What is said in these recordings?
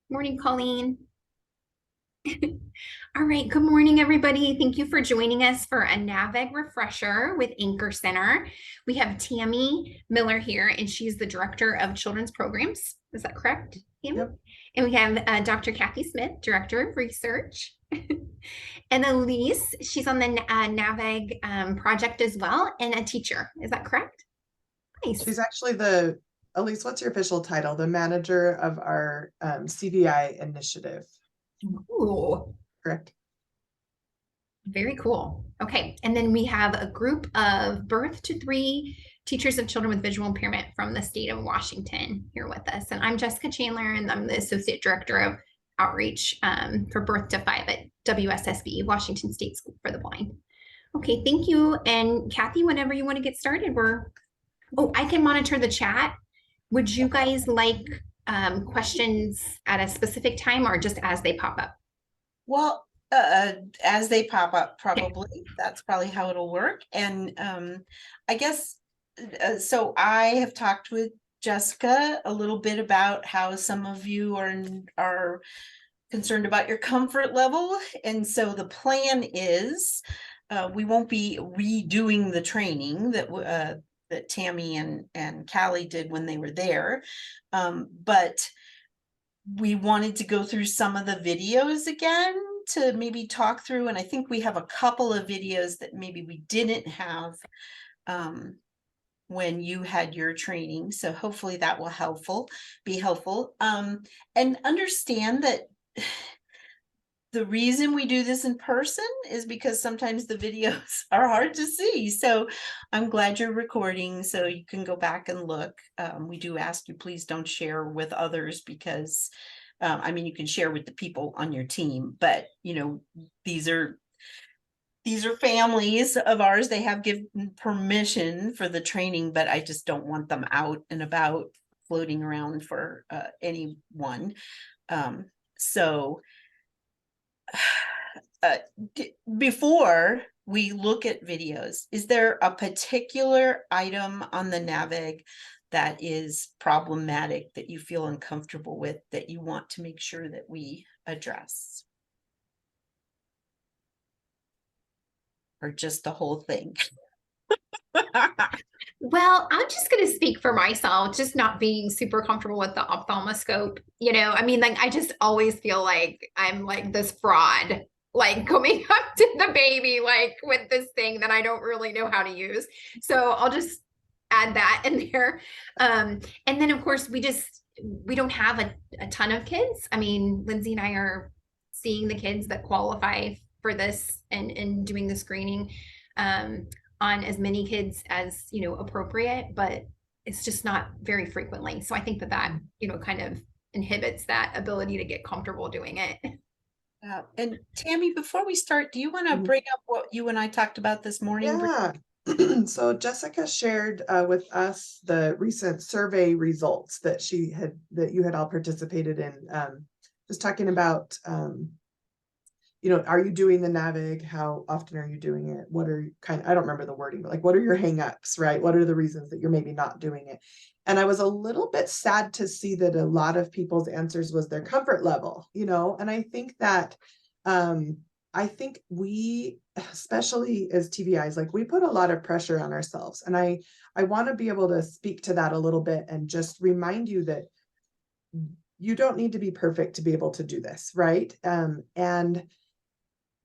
Morning, Colleen. All right, good morning, everybody. Thank you for joining us for a NAVEG Refresher with Anchor Center. We have Tammy Miller here, and she's the Director of Children's Programs. Is that correct, Tammy? Yep. And we have Dr. Kathy Smith, Director of Research. And Elise, she's on the NAVEG project as well, and a teacher. Is that correct? Nice. She's actually Elise, what's your official title? The manager of our CVI initiative, Ooh. correct? Very cool. Okay. And then we have a group of birth to 3 teachers of children with visual impairment from the state of Washington here with us. And I'm Jessica Chandler, and I'm the Associate Director of Outreach for Birth to 5 at WSSB, Washington State School for the Blind. Okay. Thank you. And Kathy, whenever you want to get started, I can monitor the chat. Would you guys like questions at a specific time or just as they pop up? Well, as they pop up, probably. That's probably how it'll work. And I guess, so I have talked with Jessica a little bit about how some of you are concerned about your comfort level. And so the plan is, we won't be redoing the training that Tammy and Callie did when they were there. But we wanted to go through some of the videos again to maybe talk through. And I think we have a couple of videos that maybe we didn't have when you had your training. So hopefully that will be helpful. And understand that the reason we do this in person is because sometimes the videos are hard to see. So I'm glad you're recording so you can go back and look. We do ask you, please don't share with others because, you can share with the people on your team, but these are families of ours. They have given permission for the training, but I just don't want them out and about floating around for anyone. So before we look at videos, is there a particular item on the NAVEG that is problematic that you feel uncomfortable with that you want to make sure that we address? Or just the whole thing? Well, I'm just going to speak for myself, just not being super comfortable with the ophthalmoscope. I just always feel like I'm like this fraud, like coming up to the baby, like with this thing that I don't really know how to use. So I'll just add that in there. And then, of course, we don't have a ton of kids. I mean, Lindsay and I are seeing the kids that qualify for this and doing the screening. On as many kids as appropriate, but it's just not very frequently. So I think that kind of inhibits that ability to get comfortable doing it. And Tammy, before we start, do you want to bring up what you and I talked about this morning? Yeah. So Jessica shared with us the recent survey results that you had all participated in, just talking about are you doing the NAVEG? How often are you doing it? I don't remember the wording, but like, what are your hangups, right? What are the reasons that you're maybe not doing it? And I was a little bit sad to see that a lot of people's answers was their comfort level, and I think that, I think we, especially as TVIs, like we put a lot of pressure on ourselves. And I want to be able to speak to that a little bit and just remind you that you don't need to be perfect to be able to do this, right? And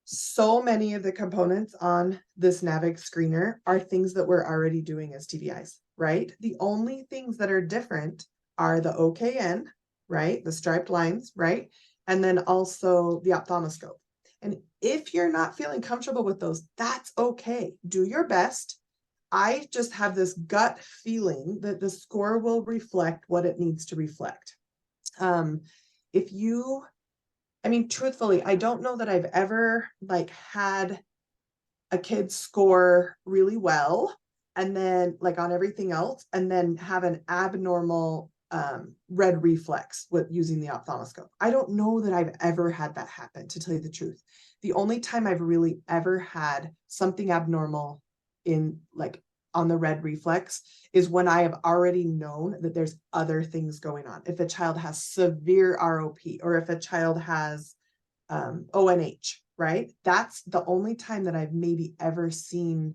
so many of the components on this NAVEG screener are things that we're already doing as TVIs, right? The only things that are different are the OKN, right? The striped lines, right? And then also the ophthalmoscope. And if you're not feeling comfortable with those, that's okay. Do your best. I just have this gut feeling that the score will reflect what it needs to reflect. Truthfully, I don't know that I've ever had a kid score really well and then on everything else and then have an abnormal red reflex with using the ophthalmoscope. I don't know that I've ever had that happen, to tell you the truth. The only time I've really ever had something abnormal in on the red reflex is when I have already known that there's other things going on. If a child has severe ROP, or if a child has ONH, right? That's the only time that I've maybe ever seen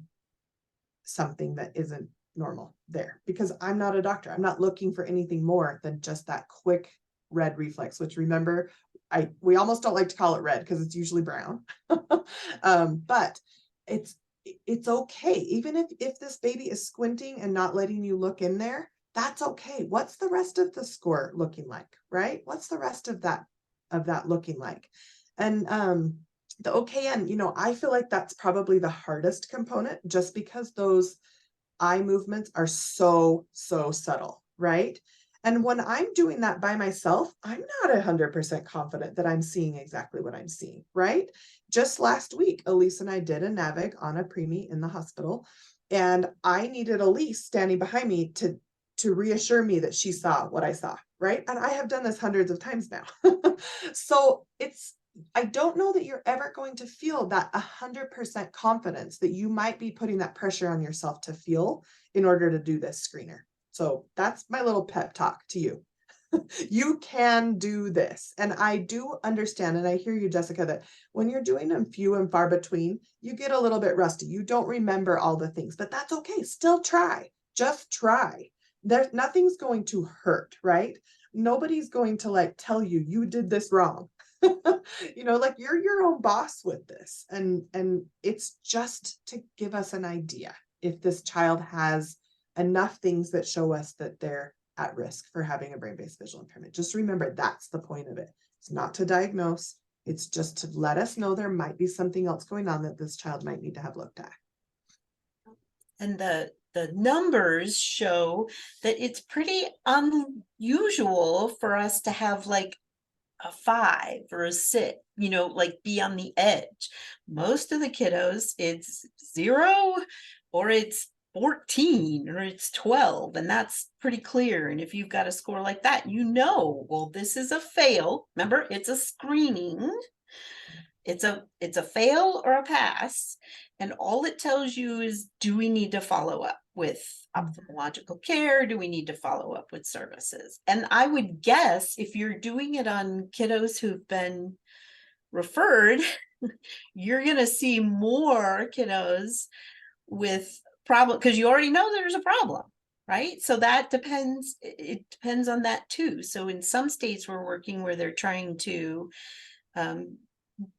something that isn't normal there, because I'm not a doctor. I'm not looking for anything more than just that quick red reflex, which, remember, we almost don't like to call it red because it's usually brown. But it's okay. Even if this baby is squinting and not letting you look in there, that's okay. What's the rest of the score looking like, right? What's the rest of that looking like? And the OKN, I feel like that's probably the hardest component, just because those eye movements are so subtle, right? And when I'm doing that by myself, I'm not 100% confident that I'm seeing exactly what I'm seeing, right? Just last week, Elise and I did a NAVEG on a preemie in the hospital, and I needed Elise standing behind me to reassure me that she saw what I saw, right? And I have done this hundreds of times now. So I don't know that you're ever going to feel that 100% confidence that you might be putting that pressure on yourself to feel in order to do this screener. So that's my little pep talk to you. You can do this. And I do understand, and I hear you, Jessica, that when you're doing them few and far between, you get a little bit rusty. You don't remember all the things, but that's okay. Still try. Just try. Nothing's going to hurt, right? Nobody's going to tell you you did this wrong. You're your own boss with this, and it's just to give us an idea if this child has enough things that show us that they're at risk for having a brain-based visual impairment. Just remember, that's the point of it. It's not to diagnose, it's just to let us know there might be something else going on that this child might need to have looked at. And the numbers show that it's pretty unusual for us to have a 5 or a 6, be on the edge. Most of the kiddos, it's 0 or it's 14 or it's 12, and that's pretty clear. And if you've got a score like that, well, this is a fail. Remember, it's a screening. It's a fail or a pass, and all it tells you is, do we need to follow up with ophthalmological care? Do we need to follow up with services? And I would guess if you're doing it on kiddos who've been referred, you're going to see more kiddos with problem, because you already know there's a problem, right? So that depends. It depends on that too. So in some states we're working where they're trying to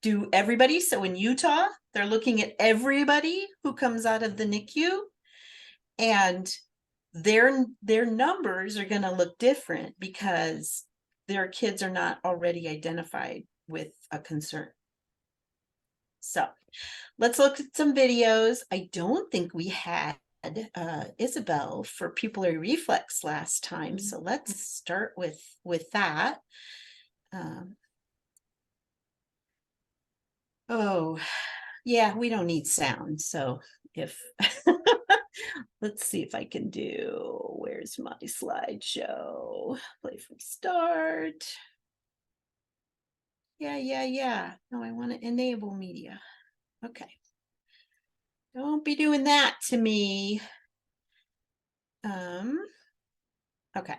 do everybody. So in Utah, they're looking at everybody who comes out of the NICU, and their numbers are going to look different because their kids are not already identified with a concern. So let's look at some videos. I don't think we had Isabel for pupillary reflex last time, so let's start with that. Oh, yeah, we don't need sound. So if let's see if I can do, where's my slideshow? Play from start. Yeah. No, I want to enable media. Okay. Don't be doing that to me. Okay.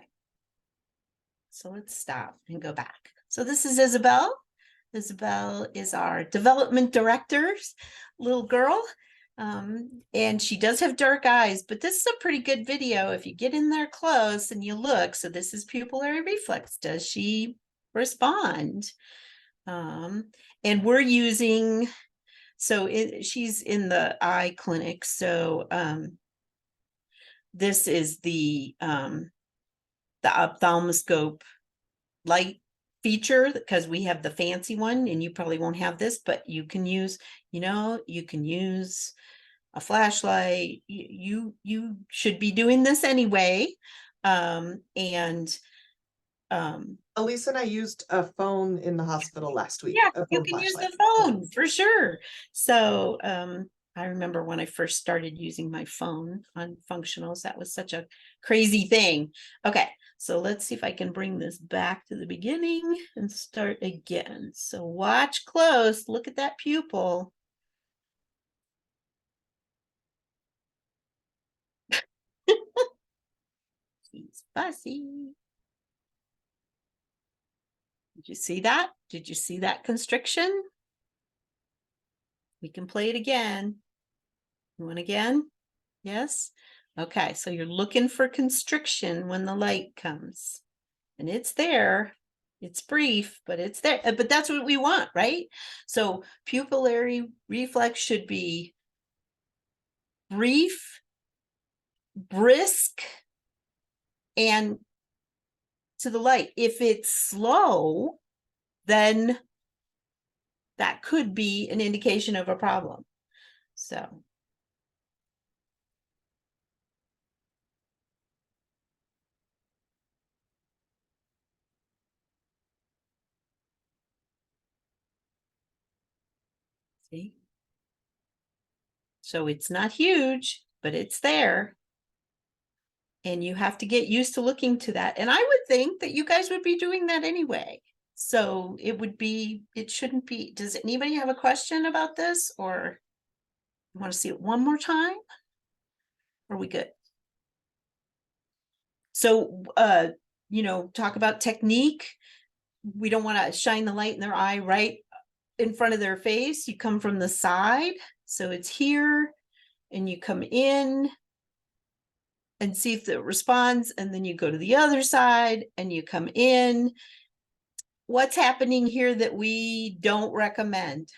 So let's stop and go back. So this is Isabel. Isabel is our development director's little girl. And she does have dark eyes, but this is a pretty good video if you get in there close and you look. So this is pupillary reflex. Does she respond? And we're using, she's in the eye clinic. So this is the ophthalmoscope light feature, because we have the fancy one and you probably won't have this, but you can use, you can use a flashlight. You should be doing this anyway. Elise and I used a phone in the hospital last week. Yeah, you can use the phone for sure. So I remember when I first started using my phone on functionals, that was such a crazy thing. Okay, so let's see if I can bring this back to the beginning and start again. So watch close, look at that pupil. fussy. Did you see that? Did you see that constriction? We can play it again. You want again? Yes? Okay, so you're looking for constriction when the light comes. And it's there. It's brief, but it's there. But that's what we want, right? So pupillary reflex should be brief, brisk, and to the light. If it's slow, then that could be an indication of a problem. So see? So it's not huge, but it's there. And you have to get used to looking to that. And I would think that you guys would be doing that anyway. So it shouldn't be. Does anybody have a question about this, or you want to see it one more time? Or are we good? So, talk about technique. We don't want to shine the light in their eye right in front of their face. You come from the side. So it's here, and you come in and see if it responds. And then you go to the other side and you come in. What's happening here that we don't recommend?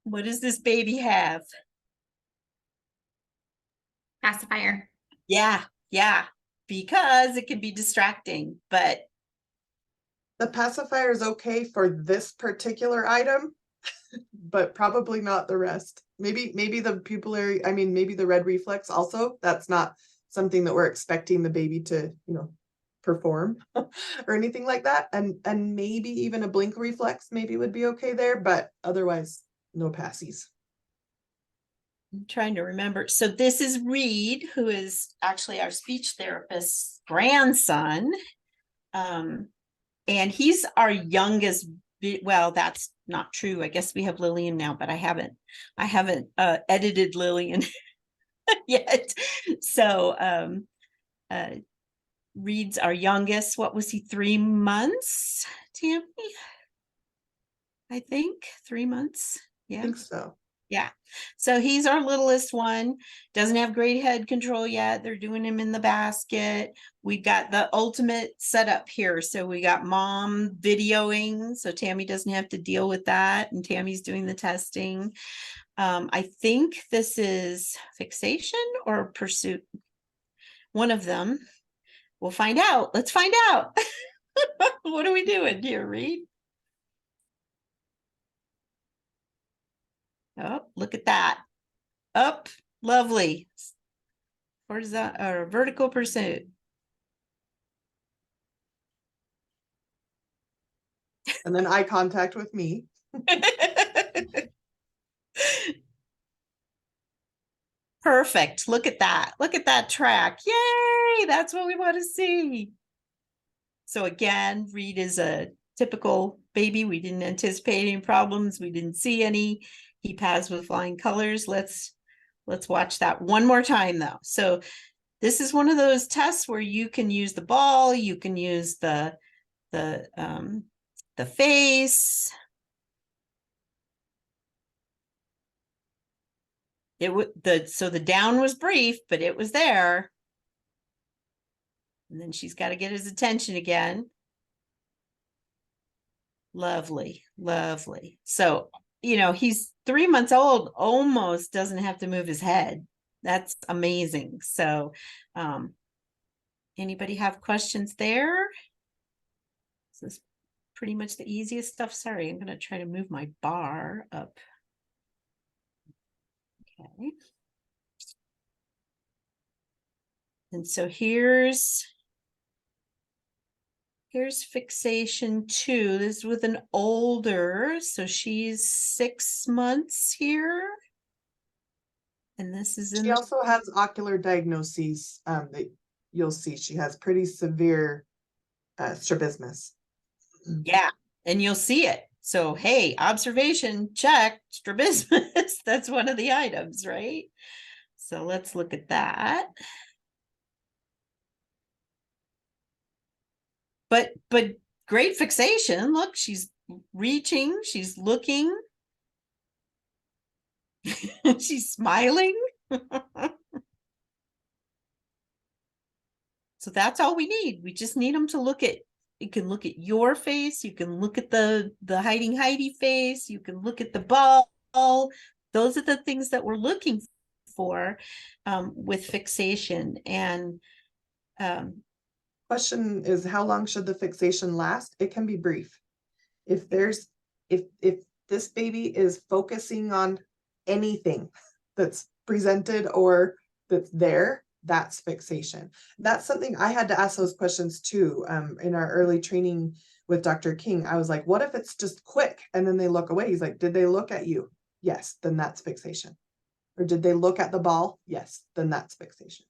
What does this baby have? Pacifier. Yeah, because it can be distracting, but The pacifier is okay for this particular item, but probably not the rest. Maybe the pupillary, maybe the red reflex also. That's not something that we're expecting the baby to, perform or anything like that. And maybe even a blink reflex maybe would be okay there, but otherwise no passies. I'm trying to remember. So this is Reed, who is actually our speech therapist's grandson. And he's our youngest. Well, that's not true. I guess we have Lillian now, but I haven't edited Lillian yet. So Reed's our youngest. What was he? 3 months, Tammy? I think 3 months. Yeah. I think so. Yeah. So he's our littlest one. Doesn't have great head control yet. They're doing him in the basket. We got the ultimate setup here. So we got mom videoing. So Tammy doesn't have to deal with that. And Tammy's doing the testing. I think this is fixation or pursuit. One of them. We'll find out. Let's find out. What are we doing here, Reed? Oh, look at that. Up, lovely. Horizontal or vertical pursuit. And then eye contact with me. Perfect. Look at that. Look at that track. Yay! That's what we want to see. So again, Reed is a typical baby. We didn't anticipate any problems. We didn't see any. He passed with flying colors. Let's watch that one more time though. So this is one of those tests where you can use the ball, you can use the face. So the down was brief, but it was there. And then she's got to get his attention again. Lovely, lovely. So, he's 3 months old, almost doesn't have to move his head. That's amazing. So, anybody have questions there? This is pretty much the easiest stuff. Sorry, I'm going to try to move my bar up. Okay. And so here's fixation 2. This is with an older, so she's 6 months here. And this is She also has ocular diagnoses that you'll see. She has pretty severe strabismus. Yeah, and you'll see it. So, hey, observation, check, strabismus. That's one of the items, right? So let's look at that. but great fixation. Look, she's reaching, she's looking, she's smiling. So that's all we need. We just need them to look at, you can look at your face, you can look at the hiding Heidi face, you can look at the ball. Those are the things that we're looking for with fixation. And question is, how long should the fixation last? It can be brief. If there's, if this baby is focusing on anything that's presented or that's there, that's fixation. That's something I had to ask those questions too. In our early training with Dr. King, I was like, what if it's just quick and then they look away? He's like, did they look at you? Yes, then that's fixation. Or did they look at the ball? Yes, then that's fixation.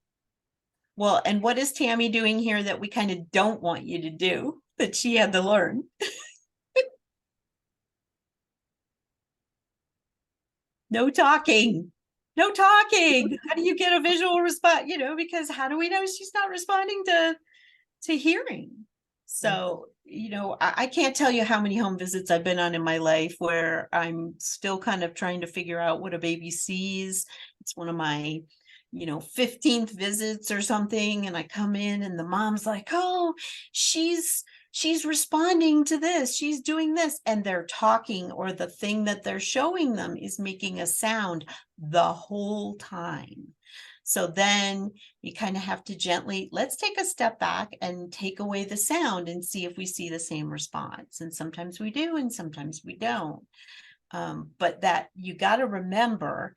well, and what is Tammy doing here that we kind of don't want you to do, that she had to learn? No talking. No talking. How do you get a visual response? You know, because how do we know she's not responding to hearing? So, you know, I can't tell you how many home visits I've been on in my life where I'm still kind of trying to figure out what a baby sees. It's one of my, you know, 15th visits or something, and I come in and the mom's like, oh, she's responding to this, she's doing this, and they're talking, or the thing that they're showing them is making a sound the whole time. So then you kind of have to gently, let's take a step back and take away the sound and see if we see the same response. And sometimes we do, and sometimes we don't. But that you got to remember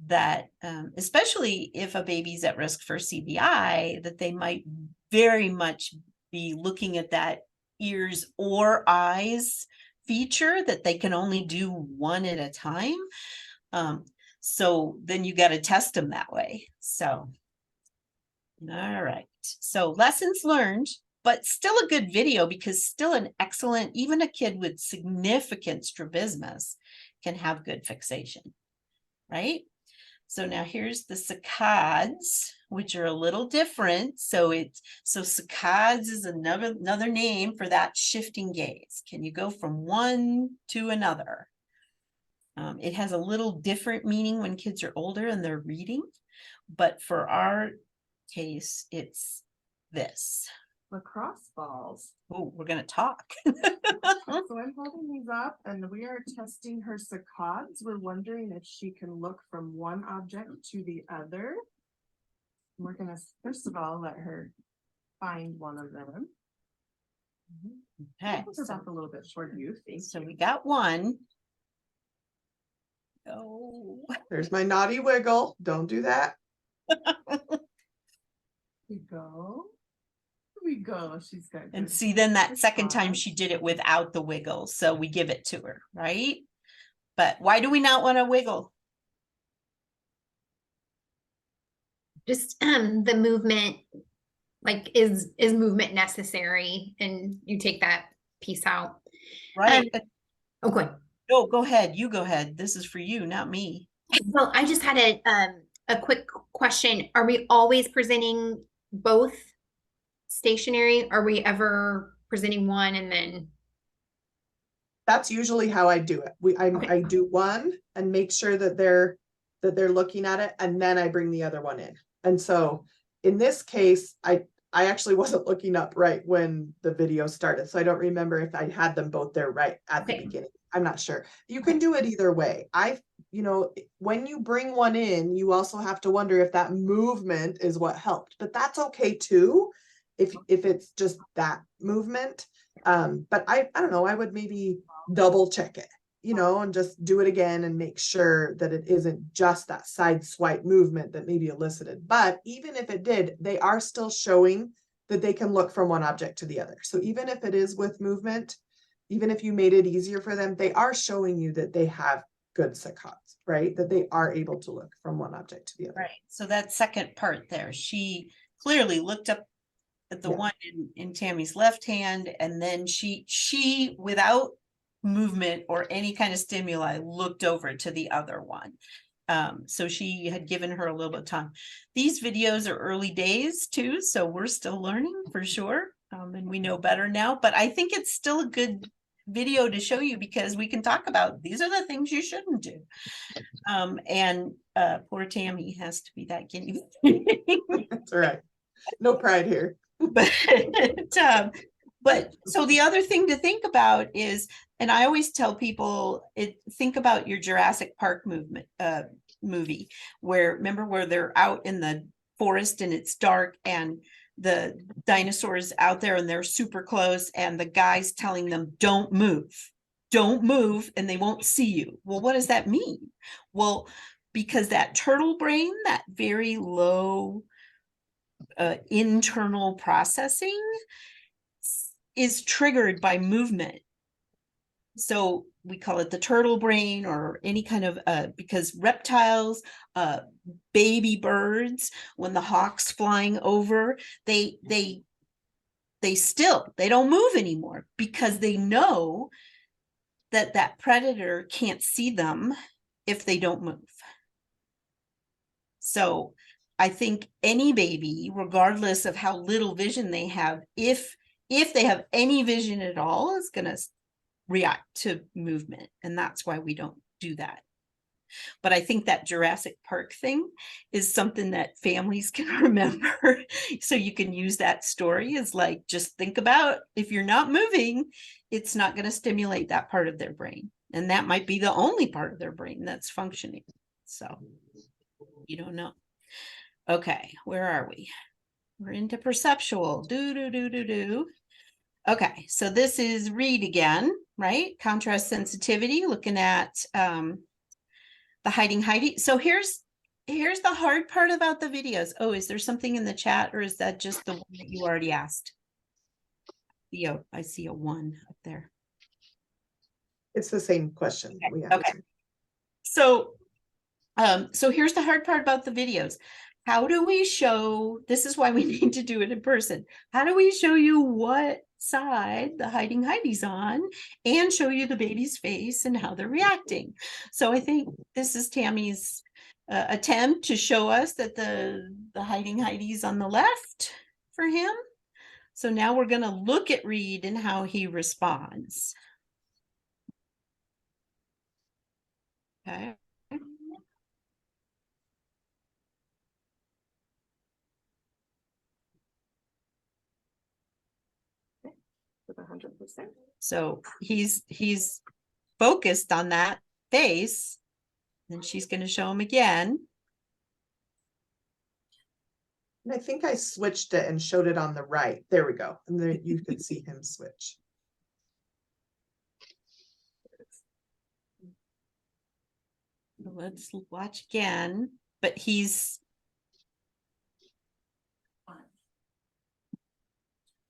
that, especially if a baby's at risk for CBI, that they might very much be looking at that ears or eyes feature, that they can only do one at a time. So then you got to test them that way. So, all right. So lessons learned, but still a good video, because still an excellent, even a kid with significant strabismus can have good fixation, right? So now here's the saccades, which are a little different. So saccades is another name for that shifting gaze. Can you go from one to another? It has a little different meaning when kids are older and they're reading, but for our case, it's this. Lacrosse balls. Oh, we're going to talk. So I'm holding these up and we are testing her saccades. We're wondering if she can look from one object to the other. We're going to, first of all, let her find one of them. Okay. Put her back a little bit toward you. So we got one. Oh, There's my naughty wiggle. Don't do that. We go. We go. She's got. and good see, then that second time saccades. she did it without the wiggle. So we give it to her, right? But why do we not want to wiggle? Just the movement, like is movement necessary? And you take that piece out. Right. Okay. No, go ahead. You go ahead. This is for you, not me. Well, I just had a quick question. Are we always presenting both stationary? Are we ever presenting one and then? That's usually how I do it. Okay. I do one and make sure that they're looking at it, and then I bring the other one in. And so in this case, I actually wasn't looking up right when the video started, so I don't remember if I had them both there right at the Okay. beginning. I'm not sure. You can do it either way. You know, when you bring one in, you also have to wonder if that movement is what helped, but that's okay too, if it's just that movement. But I don't know, I would maybe double check it, you know, and just do it again and make sure that it isn't just that side swipe movement that maybe elicited. But even if it did, they are still showing that they can look from one object to the other. So even if it is with movement, even if you made it easier for them, they are showing you that they have good saccades, right? That they are able to look from one object to the other. Right. So that second part there, she clearly looked up at the one in Tammy's left hand, and then she without movement or any kind of stimuli looked over to the other one. So she had given her a little bit of time. These videos are early days too, so we're still learning for sure. And we know better now, but I think it's still a good video to show you because we can talk about these are the things you shouldn't do. And poor Tammy has to be that guinea pig. That's all right. No pride here. But so the other thing to think about is, and I always tell people, think about your Jurassic Park movie, where remember where they're out in the forest and it's dark and the dinosaurs out there and they're super close and the guy's telling them don't move and they won't see you. Well, what does that mean? Well, because that turtle brain, that very low internal processing is triggered by movement. So we call it the turtle brain or any kind of because reptiles, baby birds, when the hawk's flying over, they don't move anymore because they know that that predator can't see them if they don't move. So I think any baby, regardless of how little vision they have, if they have any vision at all, is going to react to movement. And that's why we don't do that. But I think that Jurassic Park thing is something that families can remember. So you can use that story as like, just think about if you're not moving, it's not going to stimulate that part of their brain. And that might be the only part of their brain that's functioning. So you don't know. Okay, where are we? We're into perceptual. Okay, so this is read again, right? Contrast sensitivity, looking at the hiding Heidi. So here's the hard part about the videos. Oh, is there something in the chat or is that just the one that you already asked? Yeah, I see a 1 up there. It's the same question. Okay. So here's the hard part about the videos. How do we show, this is why we need to do it in person. How do we show you what side the hiding Heidi's on and show you the baby's face and how they're reacting? So I think this is Tammy's attempt to show us that the hiding Heidi's on the left for him. So now we're going to look at Reed and how he responds. Okay. With 100%. So he's focused on that face, and she's going to show him again. And I think I switched it and showed it on the right. There we go. And then you could see him switch. Let's watch again, but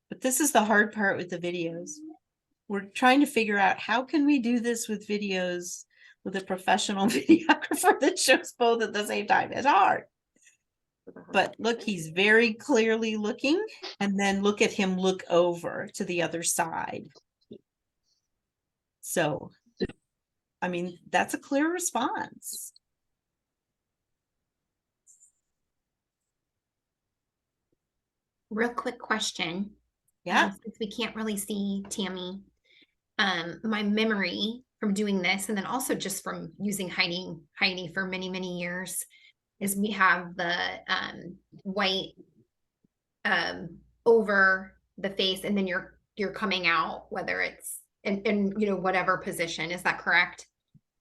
but this is the hard part with the videos. We're trying to figure out how can we do this with videos with a professional videographer that shows both at the same time. It's hard. But look, he's very clearly looking, and then look at him look over to the other side. So, I mean, that's a clear response. Real quick question. Yeah. Since we can't really see Tammy, my memory from doing this, and then also just from using Heidi for many, many years, is we have the white over the face, and then you're coming out, whether it's in you know, whatever position. Is that correct?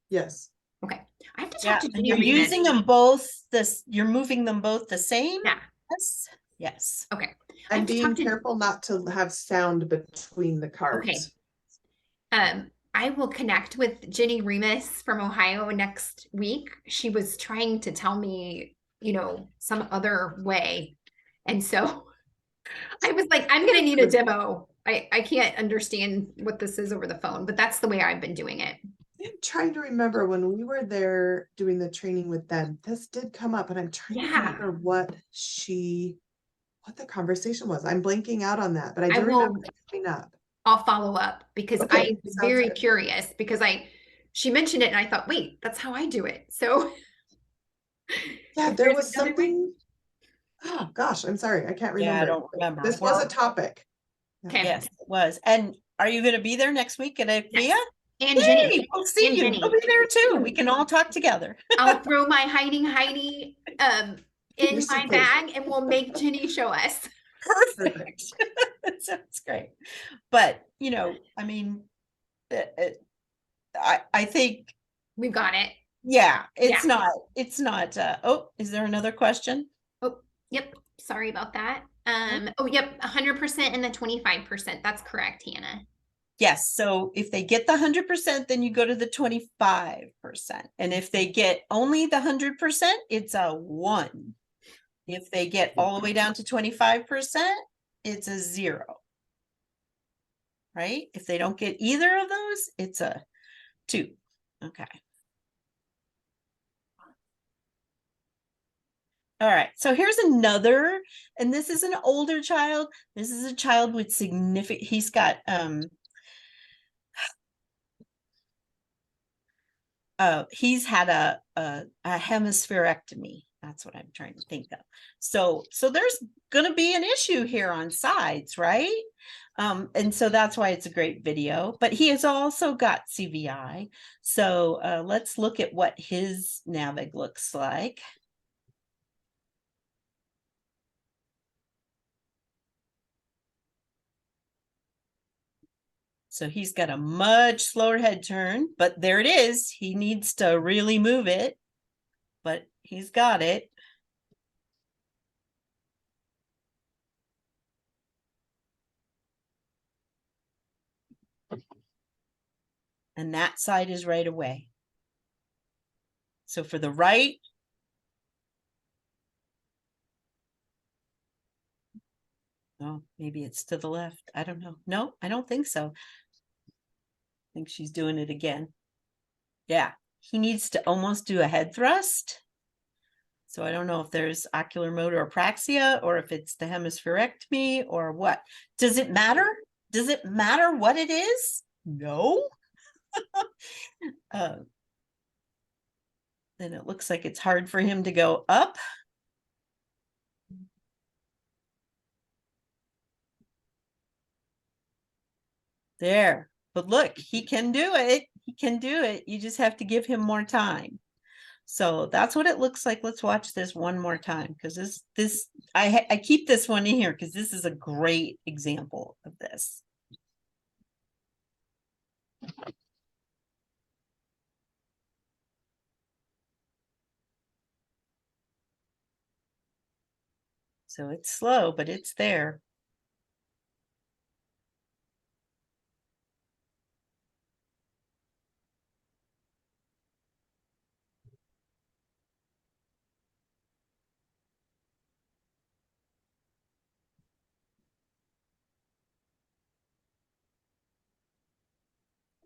Yes. Okay. I have to talk to You're using them both you're moving them both the same. Yeah. Yes. Yes. Okay. And being careful not to have sound between the cards. Okay. I will connect with Jenny Remus from Ohio next week. She was trying to tell me, you know, some other way. And so I was like, I'm going to need a demo. I can't understand what this is over the phone, but that's the way I've been doing it. I'm trying to remember when we were there doing the training with them, this did come up, and I'm trying to remember what the conversation was. I'm blanking out on that, but I do remember it coming up. I'll follow up because I was very curious because she mentioned it and I thought, wait, that's how I do it. So yeah, there was something. Oh gosh, I'm sorry. I can't remember. Yeah, I don't remember. This was a topic. Okay. Yes, it was. And are you going to be there next week at IKEA? Yes. And Yay, Jenny. we'll see And you. Jenny. We'll be there too. We can all talk together. I'll throw my hiding Heidi in Your my suitcase. bag and we'll make Jenny show us. Perfect. That sounds great. But, you know, I mean, I think, We've got it. yeah, it's not, oh, is there another question? Oh, yep. Sorry about that. Oh, yep. 100% and the 25%. That's correct, Hannah. Yes, so if they get the 100%, then you go to the 25%. And if they get only the 100%, it's a 1. If they get all the way down to 25%, it's a 0. Right? If they don't get either of those, it's a 2. Okay. All right, so here's another, and this is an older child. This is a child with significant, he's got he's had a hemispherectomy. That's what I'm trying to think of. So there's gonna be an issue here on sides, right? And so that's why it's a great video, but he has also got CVI. So let's look at what his NAVEG looks like. So he's got a much slower head turn, but there it is. He needs to really move it, but he's got it. And that side is right away. So for the right, oh, maybe it's to the left. I don't know. No, I don't think so. I think she's doing it again. Yeah, he needs to almost do a head thrust. So I don't know if there's ocular motor apraxia or if it's the hemispherectomy or what. Does it matter? Does it matter what it is? No. Then it looks like it's hard for him to go up. There. But look, he can do it. He can do it. You just have to give him more time. So that's what it looks like. Let's watch this one more time because I keep this one in here because this is a great example of this. So it's slow, but it's there.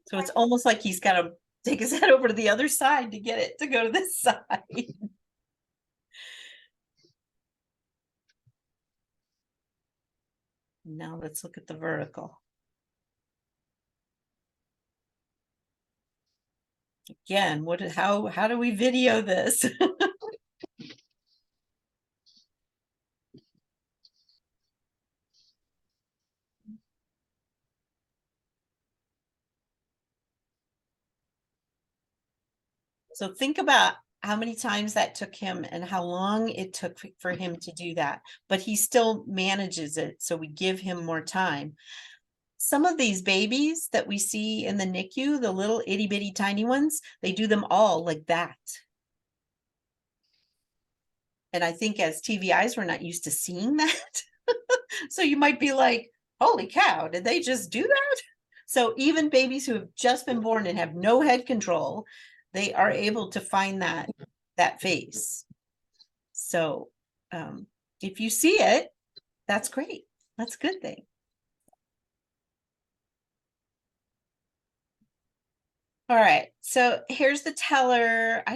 So it's almost like he's got to take his head over to the other side to get it to go to this side. Now let's look at the vertical. Again, how do we video this? So think about how many times that took him and how long it took for him to do that, but he still manages it. So we give him more time. Some of these babies that we see in the NICU, the little itty bitty tiny ones, they do them all like that. And I think as TVIs, we're not used to seeing that. So you might be like, holy cow, did they just do that? So even babies who have just been born and have no head control, they are able to find that face. So if you see it, that's great. That's a good thing. All right, so here's the teller. I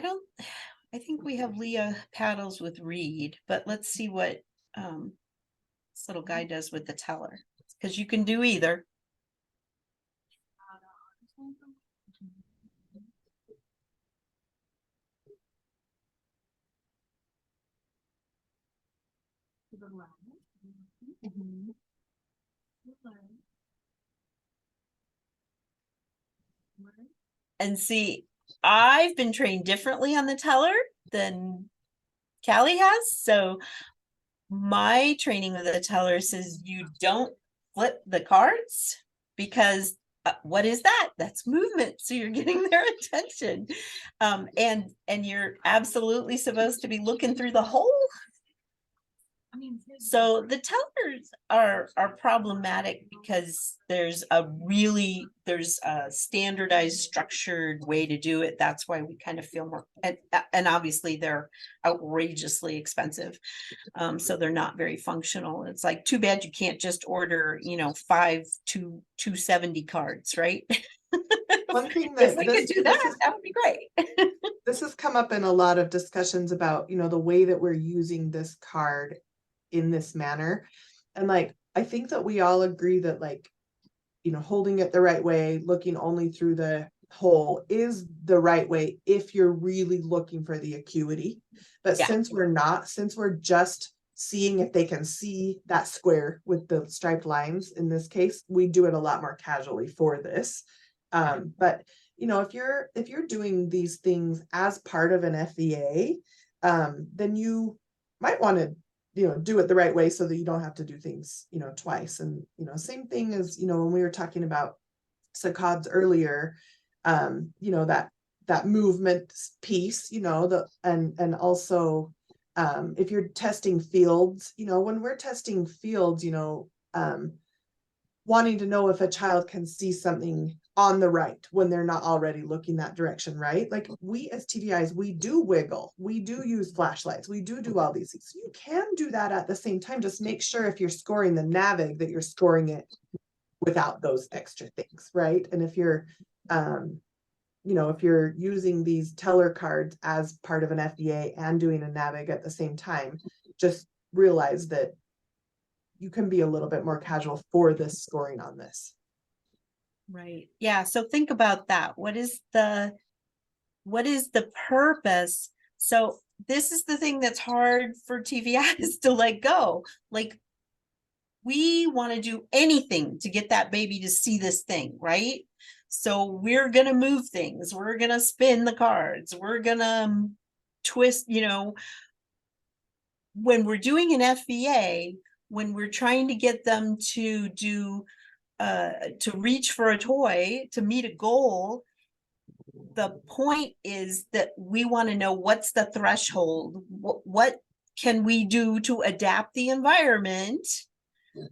think we have Leah paddles with Reed, but let's see what this little guy does with the teller, because you can do either. And see, I've been trained differently on the teller than Callie has. So my training with the teller says you don't flip the cards because what is that? That's movement. So you're getting their attention. And you're absolutely supposed to be looking through the hole. So the tellers are problematic because there's a standardized, structured way to do it. That's why we kind of feel more, and obviously they're outrageously expensive. So they're not very functional. It's like, too bad you can't just order, 5 270 cards, right? One thing If that we could do that, that would be great. this has come up in a lot of discussions about, the way that we're using this card in this manner. And like, I think that we all agree that like, holding it the right way, looking only through the hole is the right way if you're really looking for the acuity. But since we're just seeing if they can see that square with the striped lines, in this case, we do it a lot more casually for this. But if you're doing these things as part of an FVA, then you might want to do it the right way so that you don't have to do things twice. And same thing as when we were talking about saccades earlier, that movement piece, and also if you're testing fields, when we're testing fields, wanting to know if a child can see something on the right when they're not already looking that direction, right? Like we as TVIs, we do wiggle, we do use flashlights, we do all these things. So you can do that at the same time. Just make sure if you're scoring the NAVEG that you're scoring it without those extra things, right? And if you're, if you're using these teller cards as part of an FVA and doing a NAVEG at the same time, just realize that you can be a little bit more casual for this scoring on this. Right. Yeah. So think about that. What is the purpose? So this is the thing that's hard for TVIs to let go. Like, we want to do anything to get that baby to see this thing, right? So we're going to move things. We're going to spin the cards. We're going to twist, when we're doing an FVA, when we're trying to get them to do to reach for a toy, to meet a goal, the point is that we want to know what's the threshold, what can we do to adapt the environment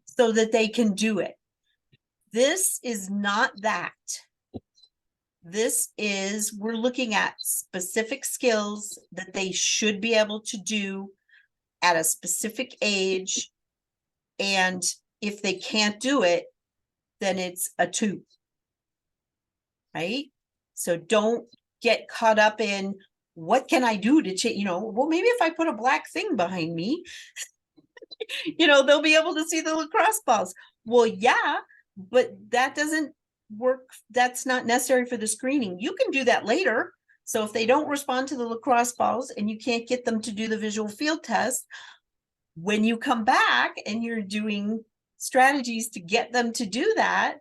so that they can do it. This is not that. This is, we're looking at specific skills that they should be able to do at a specific age. And if they can't do it, then it's a 2. Right? So don't get caught up in what can I do to change, well, maybe if I put a black thing behind me, they'll be able to see the lacrosse balls. Well, yeah, but that doesn't work. That's not necessary for the screening. You can do that later. So if they don't respond to the lacrosse balls and you can't get them to do the visual field test, when you come back and you're doing strategies to get them to do that,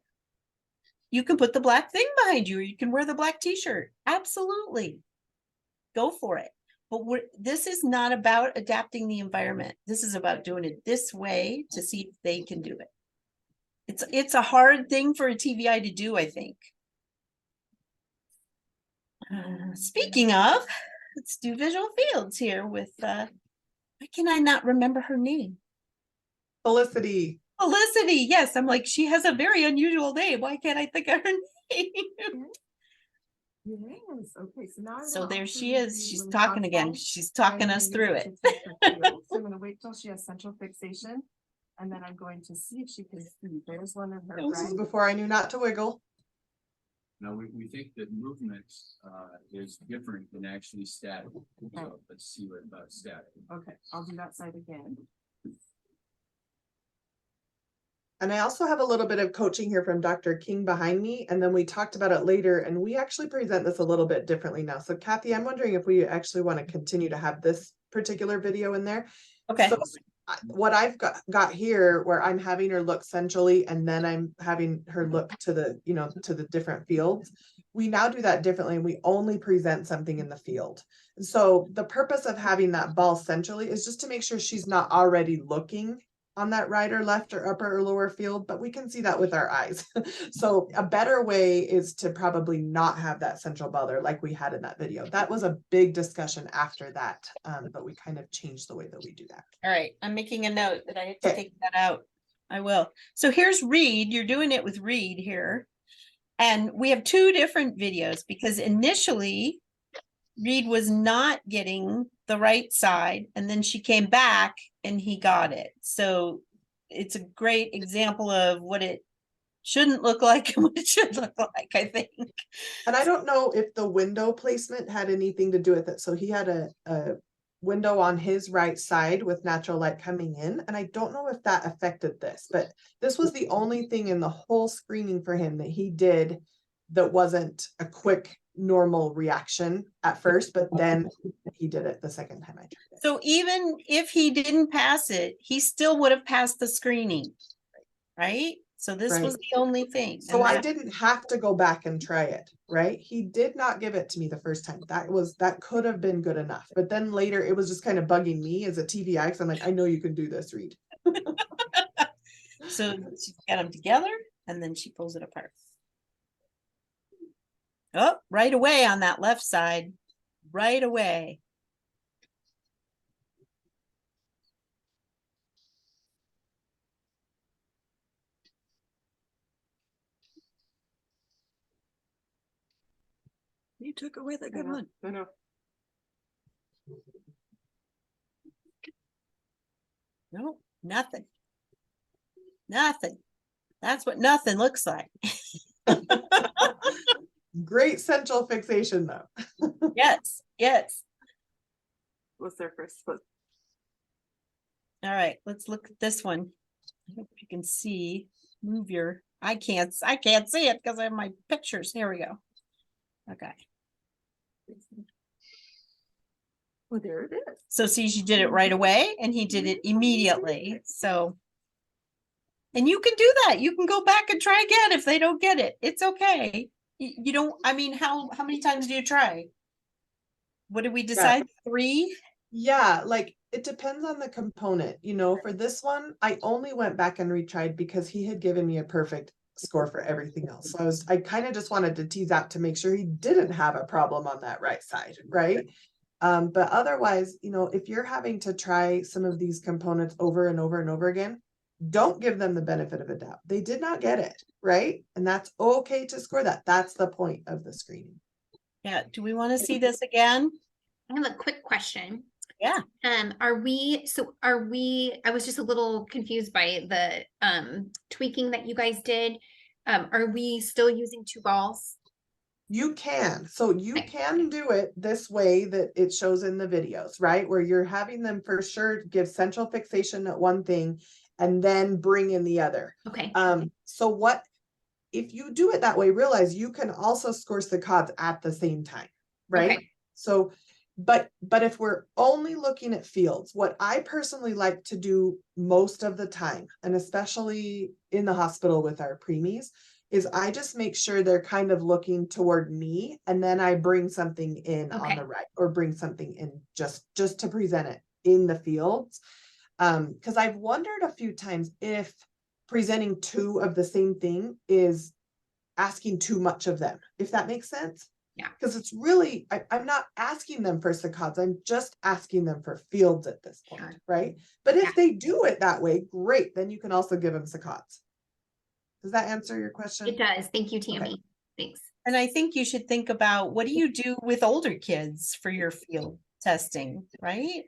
you can put the black thing behind you, or you can wear the black t-shirt. Absolutely. Go for it. But this is not about adapting the environment. This is about doing it this way to see if they can do it. It's a hard thing for a TVI to do, I think. Speaking of, let's do visual fields here with, why can I not remember her name? Felicity. Felicity, yes. I'm like, she has a very unusual name. Why can't I think of her name? Yes. Okay. So now. So there she is. She's talking again. She's talking us through it. So I'm going to wait till she has central fixation, and then I'm going to see if she can see. There's one of her. This is before I knew not to wiggle. Now, we think that movement is different than actually static. So let's see what about static. Okay, I'll do that side again. And I also have a little bit of coaching here from Dr. King behind me, and then we talked about it later, and we actually present this a little bit differently now. So Kathy, I'm wondering if we actually want to continue to have this particular video in there. Okay. So what I've got here where I'm having her look centrally and then I'm having her look to the, you know, to the different fields. We now do that differently and we only present something in the field. And so the purpose of having that ball centrally is just to make sure she's not already looking on that right or left or upper or lower field, but we can see that with our eyes. So a better way is to probably not have that central ball there like we had in that video. That was a big discussion after that, but we kind of changed the way that we do that. All right, I'm making a note that I have to Okay. take that out. I will. So here's Reed. You're doing it with Reed here. And we have two different videos because initially Reed was not getting the right side and then she came back and he got it. So it's a great example of what it shouldn't look like and what it should look like, I think. And I don't know if the window placement had anything to do with it. So he had a window on his right side with natural light coming in. And I don't know if that affected this, but this was the only thing in the whole screening for him that he did that wasn't a quick normal reaction at first, but then he did it the second time I tried it. So even if he didn't pass it, he still would have passed the screening, right? So this was Right. the only thing. So And I that- didn't have to go back and try it, right? He did not give it to me the first time. That could have been good enough. But then later it was just kind of bugging me as a TVI because I'm like, I know you can do this, Reed. So she's got them together and then she pulls it apart. Oh, right away on that left side, right away. You took away the good one. I know. No, nothing. Nothing. That's what nothing looks like. Great central fixation though. Yes, yes. What's their first foot? All right, let's look at this one. I hope you can see. Move your, I can't see it because I have my pictures. Here we go. Okay. Well, there it is. So see, she did it right away and he did it immediately. So, and you can do that. You can go back and try again if they don't get it. It's okay. You don't, I mean, how many times do you try? What did we decide? 3? Yeah, like it depends on the component. You know, for this one, I only went back and retried because he had given me a perfect score for everything else. So I kind of just wanted to tease out to make sure he didn't have a problem on that right side, right? But otherwise, you know, if you're having to try some of these components over and over and over again, don't give them the benefit of a doubt. They did not get it, right? And that's okay to score that. That's the point of the screening. Yeah. Do we want to see this again? I have a quick question. Yeah. I was just a little confused by the tweaking that you guys did. Are we still using 2 balls? You can. So you Okay. can do it this way that it shows in the videos, right? Where you're having them for sure give central fixation at one thing and then bring in the other. Okay. So what if you do it that way, realize you can also score saccades at the same time, right? Okay. So but if we're only looking at fields, what I personally like to do most of the time, and especially in the hospital with our preemies, is I just make sure they're kind of looking toward me and then I bring something in on Okay. the right or bring something in just to present it in the fields. Because I've wondered a few times if presenting 2 of the same thing is asking too much of them, if that makes sense. Yeah. Because it's really, I'm not asking them for saccades, I'm just asking them for fields at this point, Sure. right? But if Yeah. they do it that way, great, then you can also give them saccades. Does that answer your question? It does. Thank you, Tammy. Thanks. And I think you should think about what do you do with older kids for your field testing, right?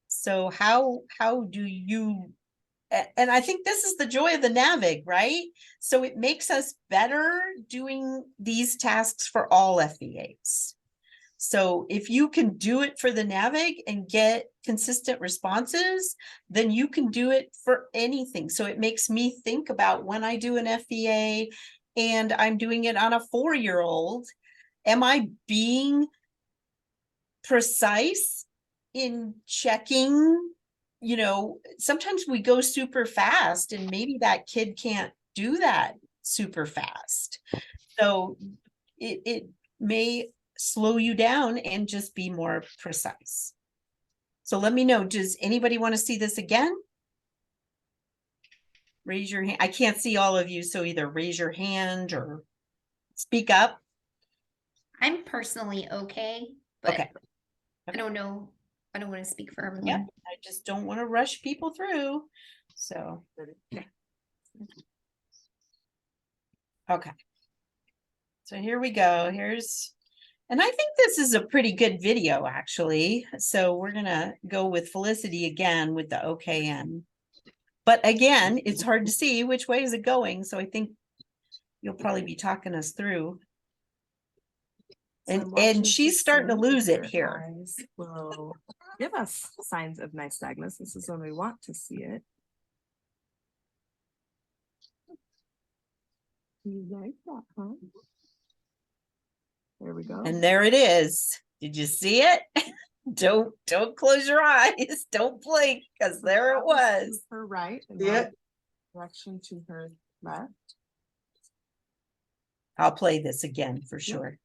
So how do you, and I think this is the joy of the NAVEG, right? So it makes us better doing these tasks for all FEAs. So if you can do it for the NAVEG and get consistent responses, then you can do it for anything. So it makes me think about when I do an FEA and I'm doing it on a 4-year-old, am I being precise in checking you know, sometimes we go super fast and maybe that kid can't do that super fast. So it may slow you down and just be more precise. So let me know, does anybody want to see this again? Raise your hand. I can't see all of you, so either raise your hand or speak up. I'm personally okay, but Okay. I don't know. I don't want to speak for everyone. Yeah, I just don't want to rush people through. So, okay. So here we go. And I think this is a pretty good video, actually. So we're gonna go with Felicity again with the OKN. But again, it's hard to see which way is it going. So I think you'll probably be talking us through. So I'm And watching she's starting to see lose if it her here. eyes will give us signs of nystagmus. This is when we want to see it. You like that, huh? There we go. And there it is. Did you see it? Don't close your eyes. Don't blink, because there it That to was. her right and Yeah. now direction to her left. I'll play this again for sure.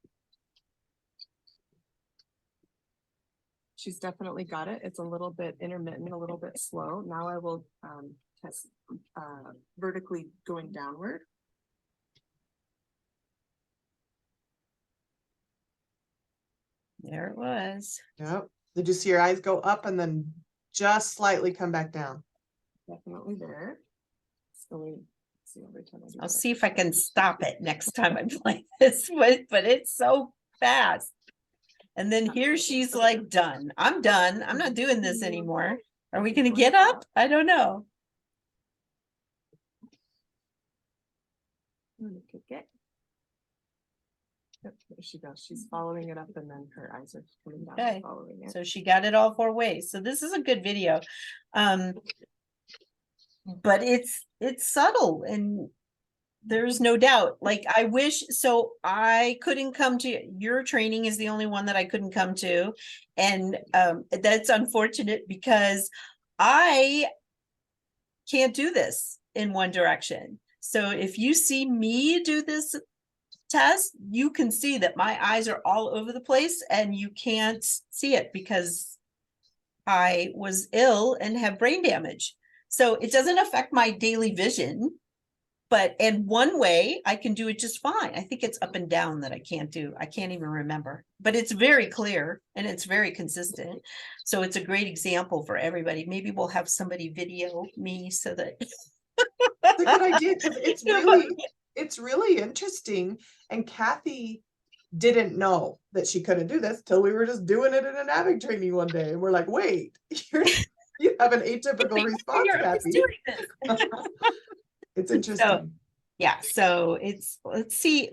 She's definitely got it. It's a little bit intermittent, a little bit slow. Now I will test vertically going downward. There it was. Yep. Did you see your eyes go up and then just slightly come back down? Definitely there. So we see every time I do I'll that. see if I can stop it next time I play this one, but it's so fast. And then here she's like, done. I'm done. I'm not doing this anymore. Are we gonna get up? I don't know. I'm gonna kick it. Yep, there she goes. She's following it up and then her eyes are coming down Okay. and following it. So she got it all 4 ways. So this is a good video. But it's subtle and there's no doubt. Like I wish, so I couldn't come to your training is the only one that I couldn't come to. And that's unfortunate because I can't do this in one direction. So if you see me do this test, you can see that my eyes are all over the place and you can't see it because I was ill and have brain damage. So it doesn't affect my daily vision, but in one way I can do it just fine. I think it's up and down that I can't do. I can't even remember, but it's very clear and it's very consistent. So it's a great example for everybody. Maybe we'll have somebody video me so that That's a good idea because it's really interesting. And Kathy didn't know that she couldn't do this till we were just doing it in a NAVEG training one day. And we're like, wait, you have an atypical response, You're always Kathy. doing this. It's interesting. Yeah, so it's let's see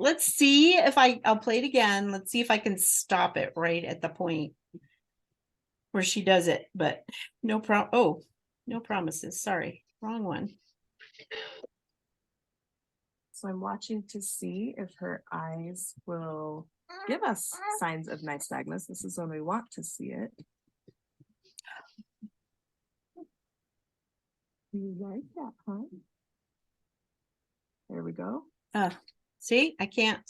if I'll play it again. Let's see if I can stop it right at the point where she does it, but no promises. Sorry, wrong one. So I'm watching to see if her eyes will give us signs of nystagmus. This is when we want to see it. You like that, huh? There we go. See, I can't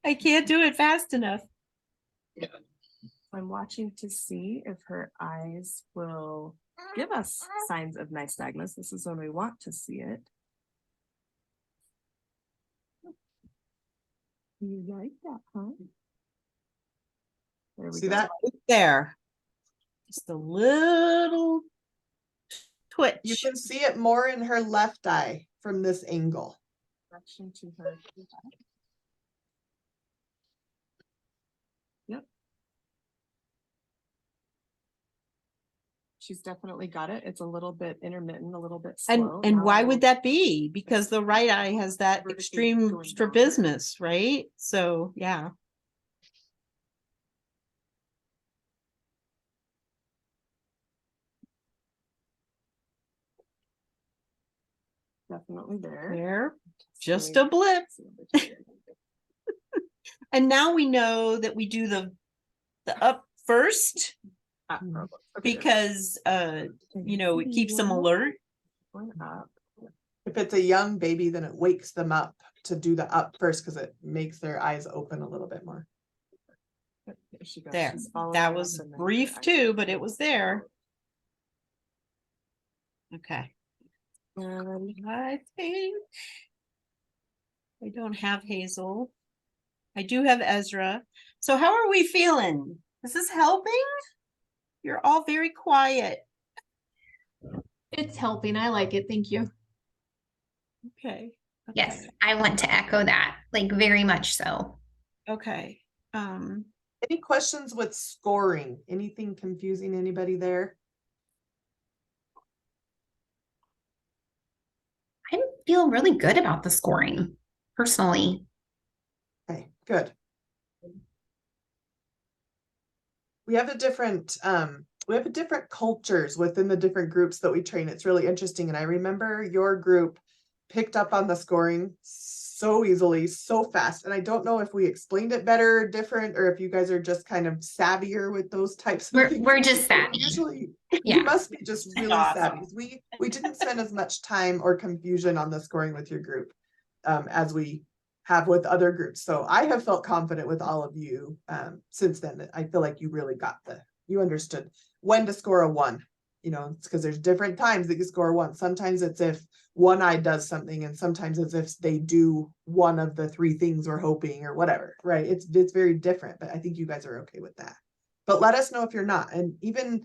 I can't do it fast enough. I'm watching to see if her eyes will give us signs of nystagmus. This is when we want to see it. You like that, huh? There we See go. that? Right there. Just a little twitch. You can see it more in her left eye from this angle. Direction to her. Yep. She's definitely got it. It's a little bit intermittent, a little bit slow. And Now why I will would that be? Because the right eye has that vertically extreme going downward. strabismus, right? So yeah. definitely there. There, just So a blip. we- And now we know that we do the up first Okay, because, you know, it keeps them alert. going up. If it's a young baby, then it wakes them up to do the up first because it makes their eyes open a little bit more. There she goes. There, She's following that up was and then brief I- too, but it was there. Okay. I think I don't have Hazel. I do have Ezra. So how are we feeling? Is this helping? You're all very quiet. It's helping. I like it. Thank you. Okay. Yes, Okay. I want to echo that, like very much so. Okay. Any questions with scoring? Anything confusing anybody there? I feel really good about the scoring personally. Okay, good. We have a different cultures within the different groups that we train. It's really interesting. And I remember your group picked up on the scoring so easily, so fast. And I don't know if we explained it better, different, or if you guys are just kind of savvier with those types of things. We're just savvy. Usually, Yeah. you must be just really Awesome. savvy. We didn't spend as much time or confusion on the scoring with your group as we have with other groups. So I have felt confident with all of you since then. I feel like you really got you understood when to score a 1. You know, it's because there's different times that you score 1. Sometimes it's if one eye does something, and sometimes it's if they do one of the 3 things we're hoping or whatever, right? It's very different, but I think you guys are okay with that. But let us know if you're not. And even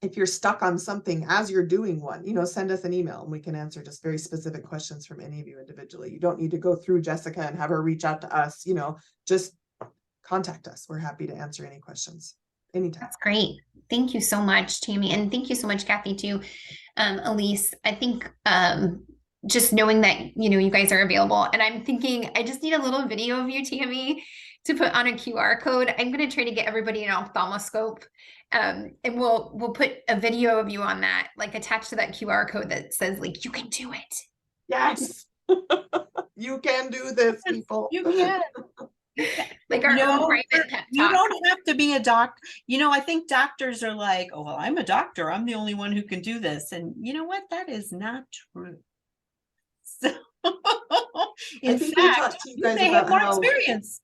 if you're stuck on something as you're doing one, you know, send us an email and we can answer just very specific questions from any of you individually. You don't need to go through Jessica and have her reach out to us, you know, just contact us. We're happy to answer any questions anytime. That's great. Thank you so much, Tammy. And thank you so much, Kathy, too. Elise, I think just knowing that, you know, you guys are available. And I'm thinking, I just need a little video of you, Tammy, to put on a QR code. I'm going to try to get everybody an ophthalmoscope. And we'll put a video of you on that, like attached to that QR code that says, like, you can do it. Yes. You can do this, people. You can. Like our own private pep You talk. don't have to be a doctor. You know, I think doctors are like, oh, well, I'm a doctor. I'm the only one who can do this. And you know what? That is not true. So, in fact, they have more experience.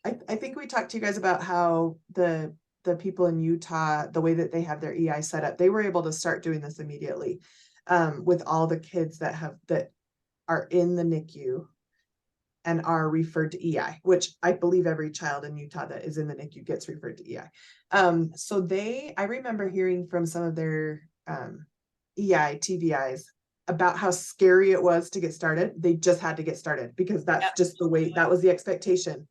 I think we talked to you guys about how the people in Utah, the way that they have their EI set up, they were able to start doing this immediately with all the kids that are in the NICU and are referred to EI, which I believe every child in Utah that is in the NICU gets referred to EI. So I remember hearing from some of their EI TVIs about how scary it was to get started. They just had to get started because that's just the way, that was the expectation.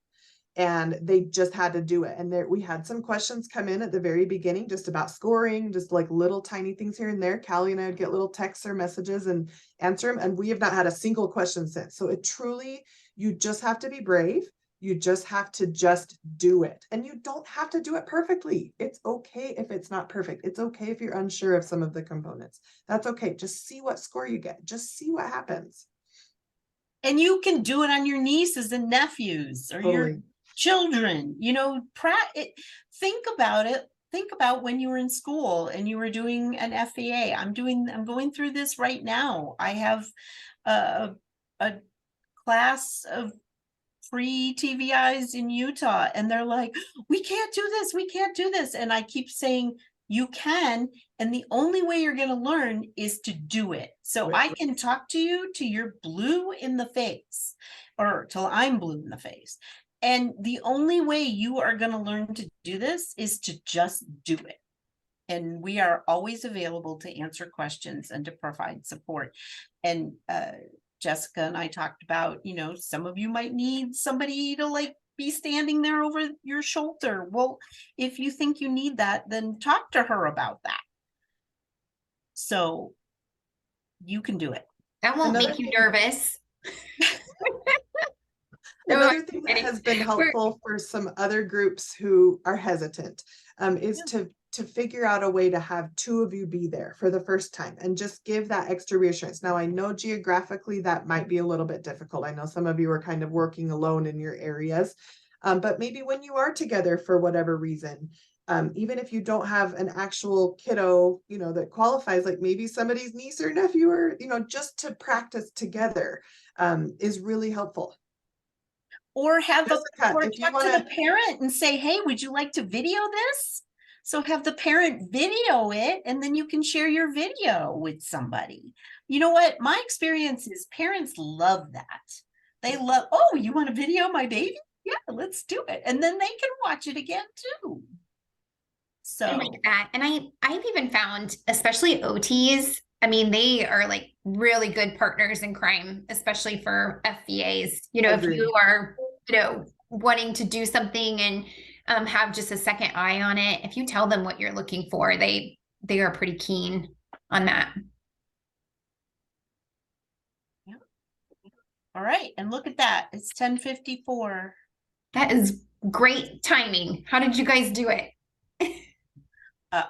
And they just had to do it. And we had some questions come in at the very beginning, just about scoring, just like little tiny things here and there. Callie and I would get little texts or messages and answer them. And we have not had a single question since. So it truly, you just have to be brave. You just have to just do it. And you don't have to do it perfectly. It's okay if it's not perfect. It's okay if you're unsure of some of the components. That's okay. Just see what score you get. Just see what happens. And you can do it on your nieces and nephews or your children, you know, think about it. Think about when you were in school and you were doing an FEA. I'm going through this right now. I have a class of pre-TVIs in Utah, and they're like, we can't do this. We can't do this. And I keep saying, you can. And the only way you're going to learn is to do it. So I can talk to you till you're blue in the face or till I'm blue in the face. And the only way you are going to learn to do this is to just do it. And we are always available to answer questions and to provide support. And Jessica and I talked about, you know, some of you might need somebody to like be standing there over your shoulder. Well, if you think you need that, then talk to her about that. So you can do it. That won't make you nervous. Another thing that has been helpful for some other groups who are hesitant is to figure out a way to have 2 of you be there for the first time and just give that extra reassurance. Now, I know geographically that might be a little bit difficult. I know some of you are kind of working alone in your areas, but maybe when you are together for whatever reason, Even if you don't have an actual kiddo, you know, that qualifies, like maybe somebody's niece or nephew, or, you know, just to practice together, is really helpful. Or have the, Jessica, or if you talk wanna- to the parent and say, hey, would you like to video this? So have the parent video it, and then you can share your video with somebody. You know what? My experience is parents love that. They love, oh, you want to video my baby? Yeah, let's do it. And then they can watch it again too. So I like that. And I've even found, especially OTs, I mean, they are like really good partners in crime, especially for FVAs. You know, Agreed. if you are, you know, wanting to do something and have just a second eye on it, if you tell them what you're looking for, they are pretty keen on that. all right, and look at that. It's 10:54. That is great timing. How did you guys do it?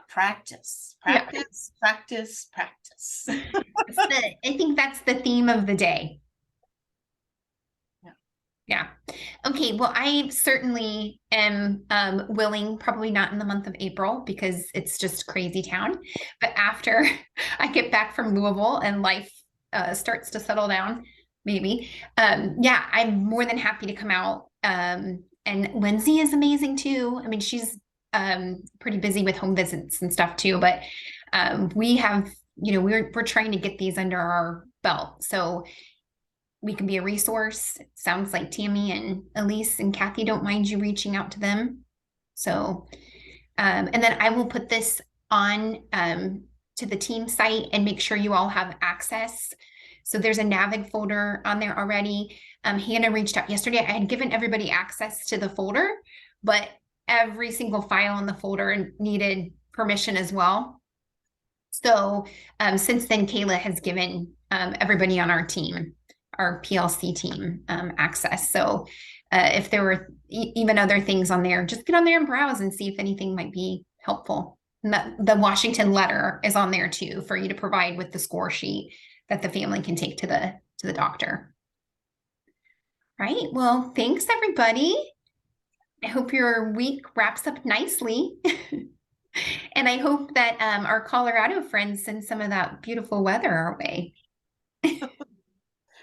Practice, Yeah. practice, practice, practice. I think that's the theme of the day. Yeah. Okay. Well, I certainly am willing, probably not in the month of April because it's just crazy town. But after I get back from Louisville and life starts to settle down, maybe. Yeah, I'm more than happy to come out. And Lindsay is amazing too. I mean, she's pretty busy with home visits and stuff too. But we have, you know, we're trying to get these under our belt. So we can be a resource. It sounds like Tammy and Elise and Kathy don't mind you reaching out to them. So, and then I will put this on to the team site and make sure you all have access. So there's a NAVEG folder on there already. Hannah reached out yesterday. I had given everybody access to the folder, but every single file in the folder needed permission as well. So since then, Kayla has given everybody on our team, our PLC team, access. So if there were even other things on there, just get on there and browse and see if anything might be helpful. And the Washington letter is on there too for you to provide with the score sheet that the family can take to the doctor. Right. Well, thanks everybody. I hope your week wraps up nicely. And I hope that our Colorado friends send some of that beautiful weather our way.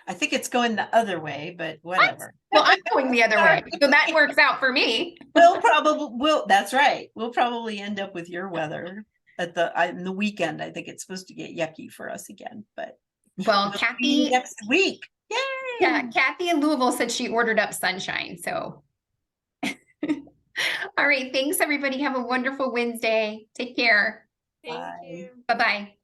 I think it's going the other way, but whatever. Well, I'm going the other way, so that works out for me. That's right. We'll probably end up with your weather at the weekend. I think it's supposed to get yucky for us again, but well, Kathy next week. Yay! Yeah, Kathy in Louisville said she ordered up sunshine. So all right, thanks everybody. Have a wonderful Wednesday. Take care. Thank Bye. you. Bye-bye.